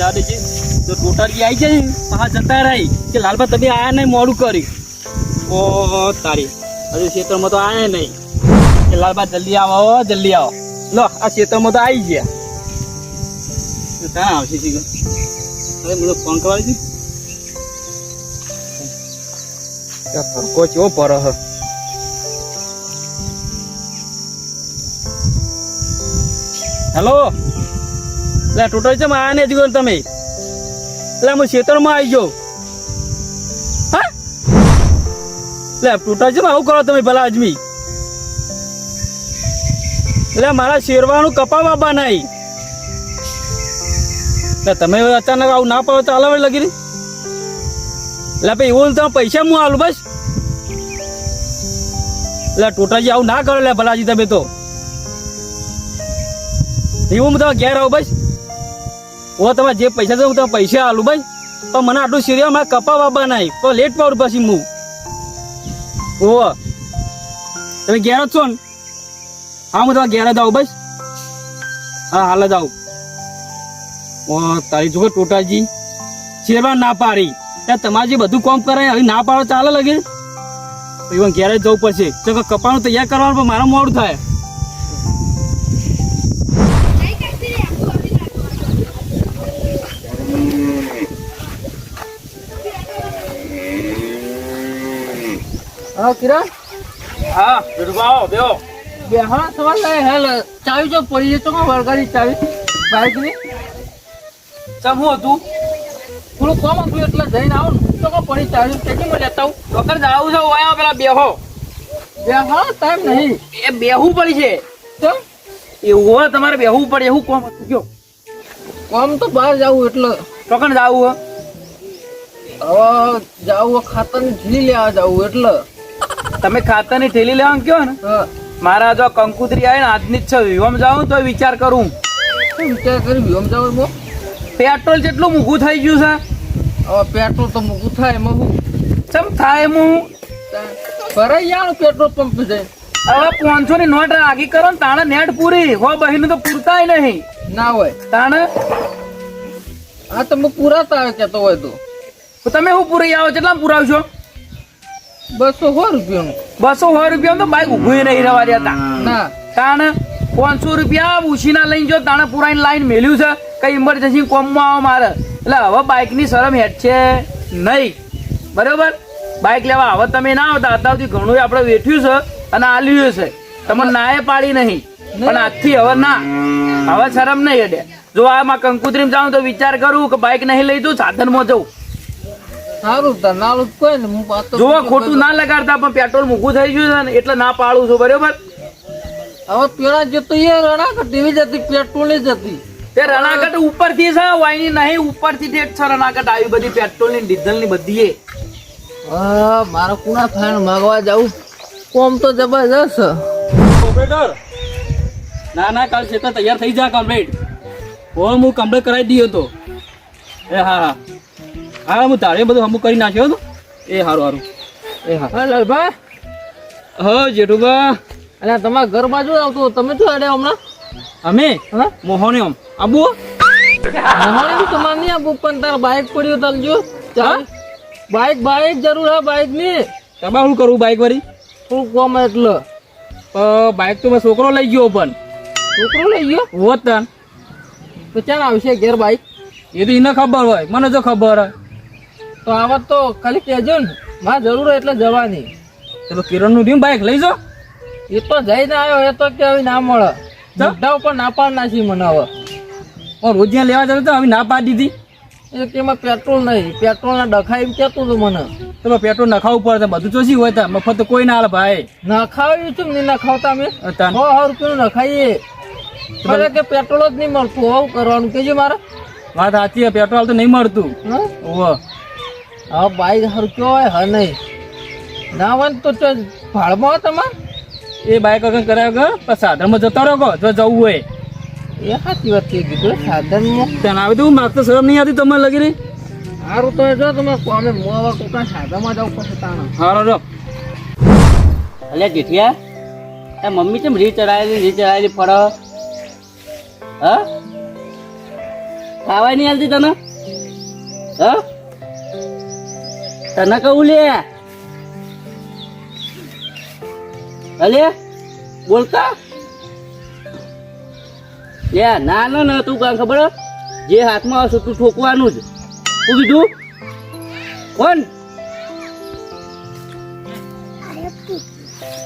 જવા દેજે તો ટોટાલી આવી જાય પાછા જતા રહી કે લાલબા તમે આયા નહીં મોડું કર્યું ઓ તારી હજુ ક્ષેત્રમાં તો આયા નહીં કે લાલબા જલ્દી આવો જલ્દી આવો લો આ ક્ષેત્રમાં તો આવી ગયા ક્યાં આવશે શીખર હવે બધો ફોન કરવા છે ફરકો ચો પર હેલો એટલે ટોટલ છે આયા નહીં હજુ તમે એટલે હું ક્ષેત્રમાં આવી જાઉં હા એટલે ટોટલ છે આવું કરો તમે ભલા અજમી એટલે મારા શેરવાનું કપા બાબા નહીં એટલે તમે અચાનક આવું ના પાડો ચાલે લગી રહી એટલે ભાઈ એવું તમે પૈસા હું આલું બસ એટલે ટોટાજી આવું ના કરો લે ભલાજી તમે તો એવું હું તમે ઘેર આવું બસ ઓ તમારે જે પૈસા છે હું તમે પૈસા આલું બસ પણ મને આટલું શેરિયા મારે કપા બાબા નહીં તો લેટ પાડું પછી હું ઓ તમે ઘેર જ છો ને હા હું તમારે ઘેર જ આવું બસ હા હાલ જ આવું ઓ તારી જો ટોટાજી શેરવા ના પાડી ત્યાં તમારે જે બધું કામ કરાય હવે ના પાડો ચાલે લગે even ઘેર જ જવું પડશે તો કપાનું તૈયાર કરવાનું પણ મારા મોડું થાય હા કિરણ હા બેઠો બેહો બે હા સવાલ લાય હાલ ચાવી જો પડી જતો વળગાડી ચાવી બાઈક ની ચમ હું હતું થોડું કોમ હતું એટલે જઈને આવું ને તો પડી ચાવી કેટલી માં લેતા આવું ડોક્ટર જાવું છે ઓયા પેલા બેહો બે હા ટાઈમ નહીં એ બેહવું પડી છે તો એવું હોય તમારે બેહવું પડે એવું કોમ હતું કયો કોમ તો બહાર જવું એટલે ટોકણ જાવું હવે જવું ખાતર ની ઝીલી લેવા જવું એટલે તમે ખાતાની થેલી લેવા કયો ને હા મારા જો કંકુતરી આવે ને આજની જ છે વિવમ જાઉં તો વિચાર કરું શું વિચાર કરી વિહમ જવું બો પેટ્રોલ જેટલું મૂકું થઈ ગયું છે હવે પેટ્રોલ તો મૂકું થાય એમાં હું ચમ થાય હું ભરાઈ યાર પેટ્રોલ પંપ જાય હવે 500 ની નોટ આગી કરો ને તાણે નેટ પૂરી હો બહીને તો પૂરતાય નહીં ના હોય તાણે આ તો હું પુરાતા આવે કેતો હોય તો તમે શું પૂરી આવો કેટલા પુરાવશો 200 રૂપિયાનું 200 રૂપિયા તો બાઈક ઉભું નહીં રહેવા દેતા ના તાણે 500 રૂપિયા ઉછીના લઈને જો તાણે પુરાઈને લાઈન મેલ્યું છે કઈ ઇમરજન્સી કોમમાં આવો મારે એટલે હવે બાઈક ની શરમ હેઠ છે નહીં બરોબર બાઈક લેવા હવે તમે ના આવતા અત્યારથી ઘણું આપણે વેઠ્યું છે અને આલ્યું છે તમને નાએ પાડી નહીં પણ આજથી હવે ના હવે શરમ નહીં અડે જો આમાં કંકુત્રીમાં જાઉં તો વિચાર કરું કે બાઈક નહીં લઈ દઉં સાધનમાં જવું સારું નાલું કોઈ ને હું પાછો જો ખોટું ના લગાડતા પણ પેટ્રોલ મૂકું થઈ ગયું છે ને એટલે ના પાડું છું બરોબર હવે પેલા જતો એ રણાકટ એવી જતી પેટ્રોલ ની જતી તે રણાકટ ઉપરથી છે વાયની નહીં ઉપરથી ઠેઠ છે રણાકટ આવી બધી પેટ્રોલ ની ડીઝલ ની બધી હા મારે કુણા ફાઈન માગવા જાવું કોમ તો જબરજસ્ત ઓપરેટર ના ના કાલ છે તો તૈયાર થઈ જા કમ્પ્લીટ હો હું કમ્પ્લીટ કરાવી દીધો તો એ હા હા હા હું તારે બધું અમુક કરી નાખ્યો હતો એ સારું સારું એ હા હા લાલભાઈ હા જેઠુબા અને તમારા ઘર બાજુ આવતો તમે શું અડે હમણાં અમે હા મોહને આમ આબુ મોહણી તમારે નહીં આપવું પણ તાર બાઈક પડ્યું તલજો ચાલ બાઈક જરૂર હે બાઈક ની તમારે શું કરવું બાઈક વાળી શું કોમ એટલે બાઈક તો મેં છોકરો લઈ ગયો પણ છોકરો લઈ ગયો હોત તન તો ચાલ આવશે ઘેર બાઈક એ તો એને ખબર હોય મને જો ખબર હોય તો આવત તો ખાલી કહેજો ને મારે જરૂર હોય એટલે જવાની ચલો કિરણ નું ડીમ બાઈક લઈ જાઓ એ તો જઈને આવ્યો એ તો કે હવે ના મળે બધા ઉપર ના પાડ નાખી મને હવે રોજ ત્યાં લેવા જતો હવે ના પાડી દીધી એ કે એમાં પેટ્રોલ નહીં પેટ્રોલ ના ડખા એમ કેતું હતું મને ચલો પેટ્રોલ નખાવું પડે બધું ચોસી હોય તા મફત તો કોઈ ના હાલે ભાઈ નખાવ્યું છું નહીં નખાવતા અમે તાન. 100 રૂપિયાનું નખાઈએ મારે કે પેટ્રોલ જ નહીં મળતું આવું કરવાનું કેજો મારે વાત સાચી છે પેટ્રોલ તો નહીં મળતું હા ઓહો હવે બાઈક હારું કયો હોય હા નહીં ના હોય ને તો ભાડમાં હોય તમારે એ બાઈક વગર કરાયો કે પછી સાધનમાં જતો રહ્યો કહો જો જવું હોય એ સાચી વાત થઈ ગઈ સાધનમાં ત્યાં આવે તો હું માગતો શરમ નહીં આવતી તમને લગી રહી સારું તો એ જો તમે અમે મોવા કોકના સાધામાં જાવ પછી તાણા હારો રો અલ્યા જેઠિયા એ મમ્મી કેમ રી ચડાયેલી ફળ હા ખાવા નહીં હાલતી તને હા તને કહું લે અલે બોલતા લે ના ના ના તું કાં ખબર હે? જે હાથમાં આવશે તું ઠોકવાનું જ શું કીધું કોણ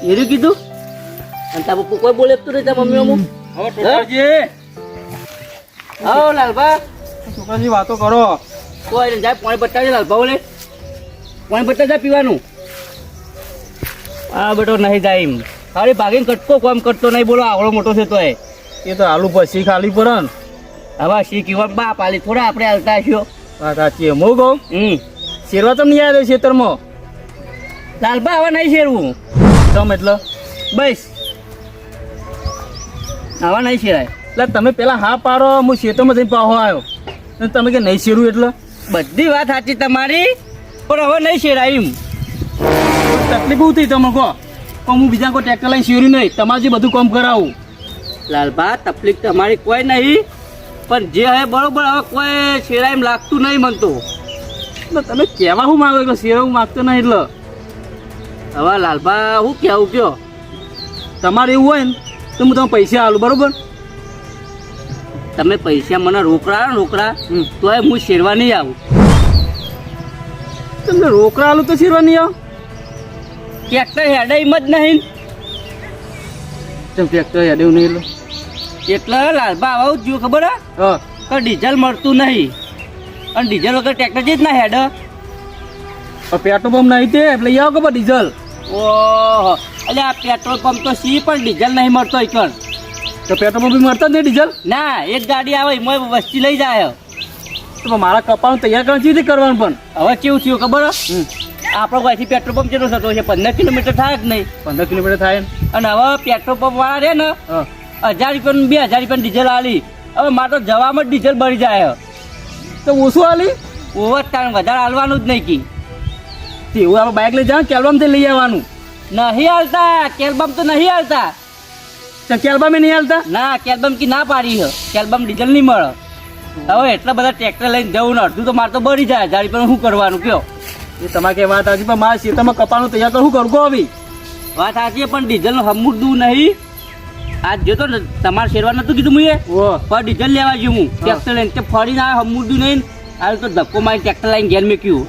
એરું કીધું અને તારા પપ્પા કોઈ બોલે તું નહીં તારા મમ્મી અમુક હવે ટોટાજી આવો લાલભા છોકરાજી વાતો કરો. કોઈ નહીં જાય પાણી બટાવી લાલભા બોલે પાણી બટા જાય પીવાનું આ બેટો નહીં જાય એમ ખાલી ભાગીને કટકો કામ કરતો નહીં બોલો આવડો મોટો છે તો એ તો આલુ પછી ખાલી પડે ને. હવે શી કીવા બાપ આલી થોડા આપણે હાલતા હશો વાત સાચી છે. હું કહું શેરવા તો નહીં આવે ખેતરમાં લાલભા હવે નહીં શેરવું તમ એટલે બસ હવે નહીં શેરાય એટલે તમે પેલા હા પાડો હું ખેતરમાં જઈને પાહો આવ્યો અને તમે કે નહીં શેરવું એટલે બધી વાત સાચી તમારી પણ હવે નહીં શેરાય એમ તકલીફ શું થઈ તમે કહો પણ હું બીજા કોઈ ટ્રેક્ટર લઈને શેર્યું નહીં તમારે જે બધું કામ કરાવું. લાલભા તકલીફ તમારી કોઈ નહીં પણ જે હે બરોબર હવે કોઈ શેરાય એમ લાગતું નહીં મન તો એટલે તમે કહેવા શું માગો એટલે શેરવું માગતો નહીં એટલે હવે લાલભા હું કેવું કયો તમારે એવું હોય ને તો હું તમે પૈસા આલું બરોબર. તમે પૈસા મને રોકડા તોય હું શેરવા નહીં આવું તમને રોકડા આલું તો શેરવા નહીં આવ ટ્રેક્ટર હેડે એમ જ નહીં તેમ ટ્રેક્ટર હેડ્યું નહીં એટલે લાલભા આવું જ જોયું ખબર હે હા કે ડીઝલ મળતું નહીં અને ડીઝલ વગર ટ્રેક્ટર જ ના હેડ પેટ્રોલ પંપ નહીં તે એટલે લઈ આવો કે ડીઝલ ઓહો એટલે આ પેટ્રોલ પંપ તો સી પણ ડીઝલ નહીં મળતો એકણ તો પેટ્રોલ પંપ મળતા જ નહીં ડીઝલ ના એક ગાડી આવે એમાં વસ્તી લઈ જાય તો મારા કપાનું તૈયાર કરવાનું ચીજ કરવાનું પણ હવે કેવું થયું ખબર હે? આપણો અહીંથી પેટ્રોલ પંપ કેટલો થતો છે 15 કિલોમીટર થાય જ નહીં 15 કિલોમીટર થાય ને અને હવે પેટ્રોલ પંપ વાળા રે ને હા 1000 રૂપિયાનું 2000 રૂપિયાનું ડીઝલ આલી હવે મારે તો જવામાં જ ડીઝલ ભરી જાય તો ઓછું આલી ઓવર ટાઈમ વધારે હાલવાનું જ નહીં કી એવું આપણે બાઇક લઈ જાવ કેલ્બામથી લઈ આવવાનું નહીં હાલતા કેલ્બમ તો નહીં હાલતા તો કેલ્બામે નહીં હાલતા ના કેલ્બમ કી ના પાડી છે કેલ્બમ ડીઝલ નહીં મળે હવે એટલા બધા ટ્રેક્ટર લઈને જવું ને અડધું તો મારે તો ભરી જાય 1000 રૂપિયાનું શું કરવાનું કયો એ તમારે કે વાત સાચી પણ મારા ખેતરમાં કપાનું તૈયાર તો શું કરું કહો હવે વાત સાચી પણ ડીઝલનું હમુરદું નહીં આજ જોતો ને તમારે શેરવા નતું કીધું મુએ ઓ પણ ડીઝલ લેવા ગયું હું ટ્રેક્ટર લઈને તે ફરીને આ હમુરદું નહીં આ તો ધક્કો મારી ટ્રેક્ટર લઈને ઘેર મેક્યું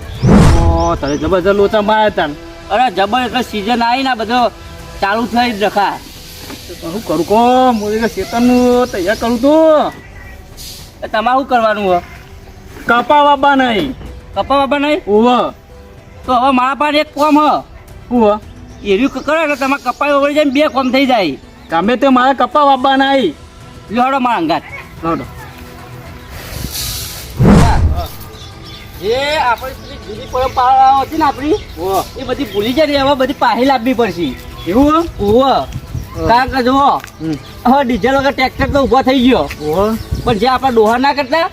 ઓ તારે જબરજસ્ત લોચા માર્યા હતા ને. અરે જબર એટલે સિઝન આવી ને બધો ચાલુ થઈ જ રખા તો શું કરું કહો હું ખેતરનું તૈયાર કરું તો તમારે શું કરવાનું હોય કપા વાપા નહીં કપા બાપા નહીં ઓવ તો હવે મારા પાસે એક કોમ હ ઓવ એર્યું કરે એટલે તમારે કપાઈ વળી જાય ને 2 કોમ થઈ જાય ગમે તે મારે કપા વાપા નહીં લોડો મારા અંગાત લોડો એ આપણી પેલી જૂની પરંપરા હતી ને આપણી એ બધી ભૂલી જાય ને હવે બધી પાહી લાવવી પડશે એવું ઓવ કારણ કે જુઓ હવે ડીઝલ વગર ટ્રેક્ટર તો ઊભો થઈ ગયો ઓવ પણ જે આપણા ડોહા ના કરતા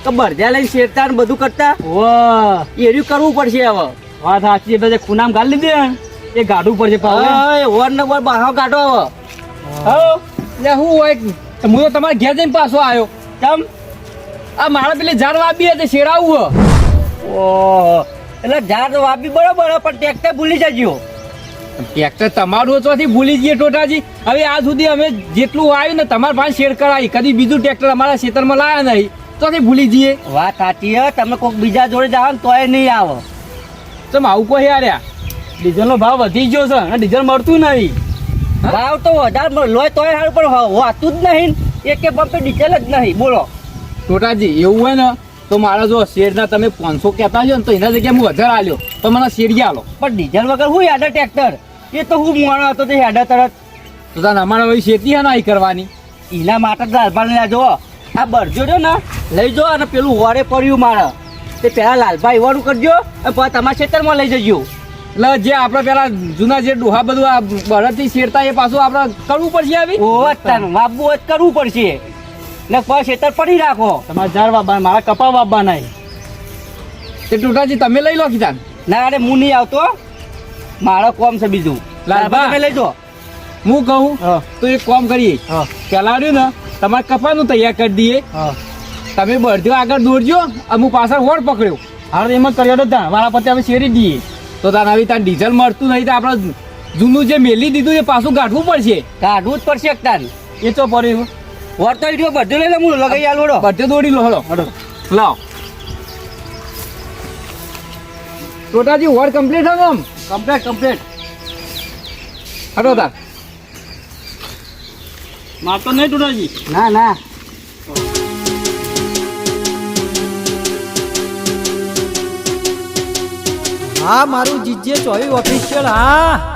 તો બરજા લઈને શેરતા ને બધું કરતા ઓવ એર્યું કરવું પડશે હવે વાત સાચી એટલે ખૂનામ ગાલી લીધી ને એ ગાડું પડશે પાવે વર ને વર બહાર કાઢો હવે એટલે શું હોય હું તો તમારે ઘેર જઈને પાછો આવ્યો કેમ આ મારા પેલી ઝાડ વાપી હતી શેરાવું ઓહો એટલે ઝાડ વાપી બરોબર પણ ટ્રેક્ટર ભૂલી જજો ટ્રેક્ટર તમારું ચોથી ભૂલી જઈએ ટોટાજી હવે આજ સુધી અમે જેટલું આવ્યું ને તમારા પાસે શેર કરાવી કદી બીજું ટ્રેક્ટર અમારા ખેતરમાં લાયા નહીં ચોથી ભૂલી જઈએ વાત સાચી હે તમે કોઈક બીજા જોડે જાઓ ને તોય નહીં આવે તમે આવું કોઈ યાર ડીઝલનો ભાવ વધી ગયો છે અને ડીઝલ મળતું નહીં ભાવ તો વધારે લોય તોય સારું પણ હોતું જ નહીં એક પંપે ડીઝલ જ નહીં બોલો ટોટાજી એવું હોય ને તો મારા જો શેરના તમે 500 કહેતા છો ને તો એના જગ્યાએ હું 1000 આલ્યો તો મને શેરી આલો પણ ડીઝલ વગર હું હેડર ટ્રેક્ટર એ તો હું મોણો હતો તે હેડર તરત તો તાર અમારે હવે શેતી હે નહીં કરવાની એના માટે જ લાલભાઈ લેજો આ બરજો રહ્યો ને લઈ જો અને પેલું વરે પડ્યું મારે તે પેલા લાલભાઈ એવાનું કરજો અને પછી તમારા ખેતરમાં લઈ જજો એટલે જે આપણે પેલા જૂના જે ડોહા બધું આ બળદથી શેરતા એ પાછું આપણે કરવું પડશે આવી વાપવું જ કરવું પડશે ને પછી ખેતર પડી રાખો તમારે ઝાડ વાપવા મારા કપા વાપવા નહીં તે ટોટાજી તમે લઈ લો કીધા ના અરે હું નહીં આવતો મારો કોમ છે બીજું લાલભા. તમે લઈ જો હું કહું તો એક કામ કરીએ પેલા રહ્યું ને તમારે કપાનું તૈયાર કરી દઈએ તમે બળજો આગળ દોડજો અમુક પાછળ વોટ પકડ્યો. હાલ એમાં કર્યો તો ત્યાં વાળા પતે હવે શેરી દઈએ. તો તાર આવી તાર ડીઝલ મળતું નહીં તો આપણે જૂનું જે મેલી દીધું એ પાછું કાઢવું પડશે. કાઢવું જ પડશે એકતાન. એ તો પડ્યું વર તો રહ્યો બધું લઈ લે હું લગાઈ આલુડો. બધે દોડી લો હલો લાવ ટોટાજી વોર્ડ કમ્પ્લીટ હો આમ કમ્પ્લીટ. હટો તાર મારતો નહીં ટુટાજી. ના હા મારું જીજે ચોવી ઓફિશિયલ હા